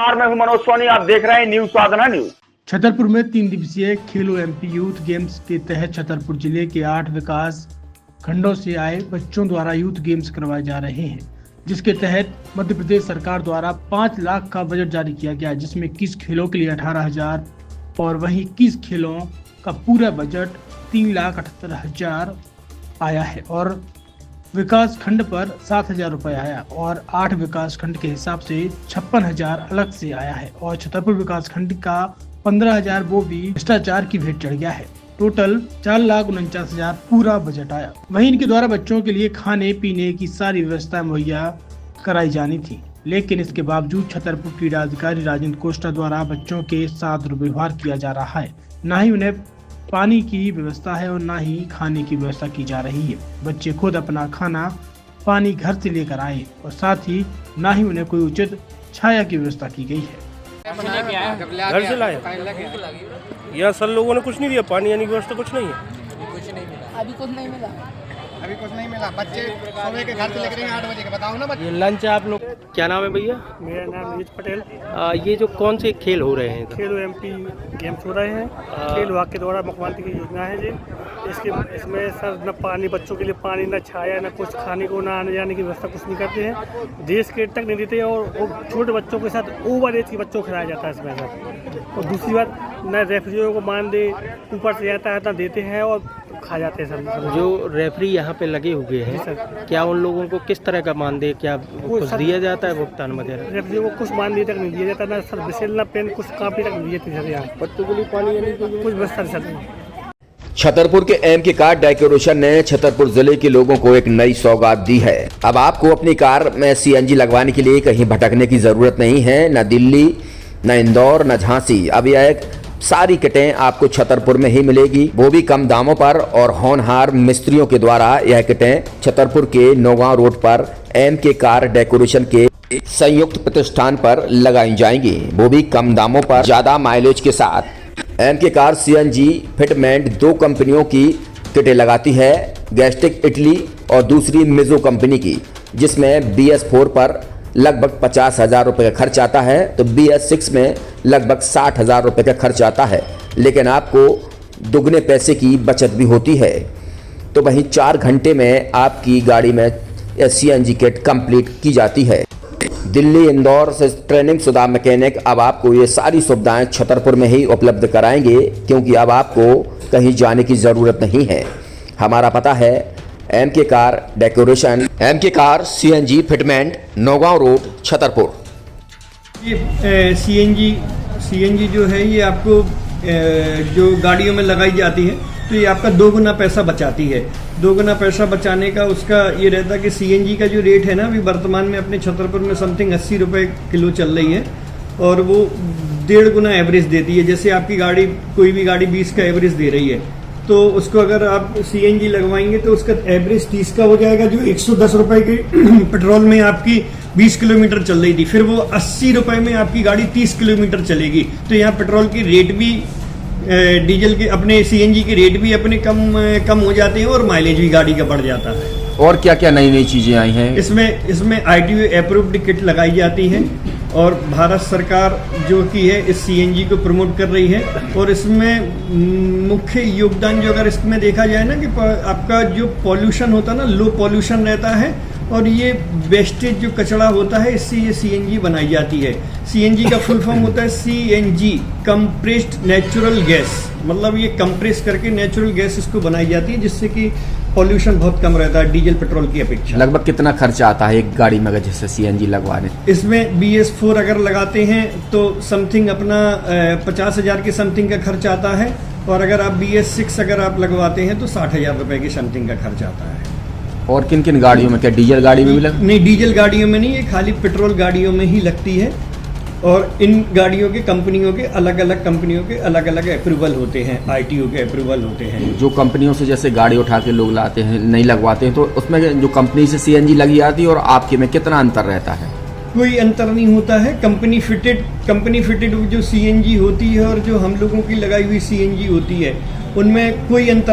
मैं हूं मनोज सोनी, आप देख रहे हैं न्यूज साधना न्यूज। छतरपुर में 3 दिवसीय खेलो एमपी यूथ गेम्स के तहत छतरपुर जिले के 8 विकास खंडों से आए बच्चों द्वारा यूथ गेम्स करवाए जा रहे हैं, जिसके तहत मध्य प्रदेश सरकार द्वारा 5 लाख का बजट जारी किया गया, जिसमें 21 खेलों के लिए 18,000 और वहीं 21 खेलों का पूरा बजट 3,78,000 आया है और विकास खंड पर 7,000 रुपए आया और 8 विकास खंड के हिसाब से 56,000 अलग से आया है और छतरपुर विकास खंड का 15,000 वो भी भ्रष्टाचार की भेंट चढ़ गया है। टोटल 4,49,000 पूरा बजट आया। वहीं इनके द्वारा बच्चों के लिए खाने पीने की सारी व्यवस्था मुहैया कराई जानी थी, लेकिन इसके बावजूद छतरपुर क्रीड़ा अधिकारी राजेंद्र कोष्टा द्वारा बच्चों के साथ दुर्व्यवहार किया जा रहा है। न ही उन्हें पानी की व्यवस्था है और न ही खाने की व्यवस्था की जा रही है। बच्चे खुद अपना खाना पानी घर से लेकर आए और साथ ही न ही उन्हें कोई उचित छाया की व्यवस्था की गई है। घर से लाए यहाँ सर लोगों ने कुछ नहीं दिया, पानी यानी व्यवस्था कुछ नहीं है। कुछ नहीं मिला, अभी कुछ नहीं मिला। बच्चे सुबह के घर से लेकर 8 बजे के, बताओ ना बच्चे। ये लंच आप लोग, क्या नाम है भैया? मेरा नाम नीरज पटेल। ये जो कौन से खेल हो रहे हैं? खेलो एमपी गेम्स हो रहे हैं। खेल विभाग के द्वारा मुख्यमंत्री की योजना है जी। इसमें सर न पानी, बच्चों के लिए पानी, न छाया, न कुछ खाने को, न आने जाने की व्यवस्था कुछ नहीं करते हैं। देश के तक नहीं देते हैं और छोटे बच्चों के साथ ओवर एज के बच्चों को खिलाया जाता है इसमें सर। और दूसरी बात, न रेफरियों को मान दे, ऊपर से जाता है न देते हैं और खा जाते हैं सर। जो रेफरी यहाँ पे लगे हुए हैं सर, क्या उन लोगों को किस तरह का मान दे, क्या कुछ दिया जाता है भुगतान वगैरह? रेफरियों को कुछ मान दिए तक नहीं दिया जाता, ना सर बिसेल, ना पेन, कुछ कापी तक नहीं दिए सर। यहाँ बच्चों के लिए पानी यानी कुछ व्यवस्था सर। छतरपुर के एमके कार डेकोरेशन ने छतरपुर जिले के लोगों को एक नई सौगात दी है। अब आपको अपनी कार में सीएनजी लगवाने के लिए कहीं भटकने की जरूरत नहीं है, न दिल्ली, न इंदौर, न झांसी। अब यह सारी किटें आपको छतरपुर में ही मिलेगी, वो भी कम दामों पर और होनहार मिस्त्रियों के द्वारा। यह किटें छतरपुर के नौगांव रोड पर एमके कार डेकोरेशन के संयुक्त प्रतिष्ठान पर लगाई जाएंगी, वो भी कम दामों पर, ज्यादा माइलेज के साथ। एमके कार सीएनजी फिटमेंट 2 कंपनियों की किटें लगाती है, गैस्टिक इटली और दूसरी मिजो कंपनी की, जिसमें BS4 पर लगभग 50,000 रुपये का खर्च आता है, तो BS6 में लगभग 60,000 रुपये का खर्च आता है, लेकिन आपको दुगने पैसे की बचत भी होती है। तो वहीं 4 घंटे में आपकी गाड़ी में सीएनजी किट कंप्लीट की जाती है। दिल्ली, इंदौर से ट्रेनिंग शुदा मैकेनिक अब आपको ये सारी सुविधाएं छतरपुर में ही उपलब्ध कराएंगे, क्योंकि अब आपको कहीं जाने की ज़रूरत नहीं है। हमारा पता है MK car decoration, MK car CNG fitment, Naugaon road, Chhatarpur. ये सीएनजी जो है ये आपको जो गाड़ियों में लगाई जाती है, तो ये आपका 2 गुना पैसा बचाती है। 2 गुना पैसा बचाने का उसका ये रहता है कि सीएनजी का जो रेट है ना, अभी वर्तमान में अपने छतरपुर में समथिंग 80 रुपये किलो चल रही है और वो 1.5 गुना एवरेज देती है। जैसे आपकी गाड़ी, कोई भी गाड़ी 20 का एवरेज दे रही है, तो उसको अगर आप सीएनजी लगवाएंगे तो उसका एवरेज 30 का हो जाएगा। जो 110 रुपए के पेट्रोल में आपकी 20 किलोमीटर चल रही थी, फिर वो 80 रुपए में आपकी गाड़ी 30 किलोमीटर चलेगी। तो यहाँ पेट्रोल की रेट भी, डीजल के, अपने सीएनजी के रेट भी अपने कम हो जाते हैं और माइलेज भी गाड़ी का बढ़ जाता है। और क्या क्या नई नई चीजें आई हैं? इसमें ITO अप्रूव्ड किट लगाई जाती है और भारत सरकार जो की है इस सीएनजी को प्रमोट कर रही है। और इसमें मुख्य योगदान जो अगर इसमें देखा जाए ना, कि आपका जो पॉल्यूशन होता है ना, लो पॉल्यूशन रहता है और ये वेस्टेज जो कचरा होता है, इससे ये सीएनजी बनाई जाती है। सीएनजी का फुल फॉर्म होता है CNG, कंप्रेस्ड नेचुरल गैस। मतलब ये कंप्रेस करके नेचुरल गैस इसको बनाई जाती है, जिससे कि पॉल्यूशन बहुत कम रहता है डीजल पेट्रोल की अपेक्षा। लगभग कितना खर्चा आता है एक गाड़ी में अगर जैसे सीएनजी लगवाने? इसमें BS4 अगर लगाते हैं तो समथिंग अपना 50,000 के समथिंग का खर्च आता है, और अगर आप BS6 अगर आप लगवाते हैं तो 60,000 रुपए की समथिंग का खर्च आता है। और किन किन गाड़ियों में, क्या डीजल गाड़ी में भी नहीं, डीजल गाड़ियों में नहीं, ये खाली पेट्रोल गाड़ियों में ही लगती है। और इन गाड़ियों के कंपनियों के अलग अलग अप्रूवल होते हैं, ITO के अप्रूवल होते हैं। जो कंपनियों से जैसे गाड़ी उठा के लोग लाते हैं, नहीं लगवाते हैं, तो उसमें जो कंपनी से सीएनजी लगी आती है और आपके में कितना अंतर रहता है? कोई अंतर नहीं होता है। कंपनी फिटेड जो सीएनजी होती है और जो हम लोगों की लगाई हुई सीएनजी होती है, उनमें कोई अंतर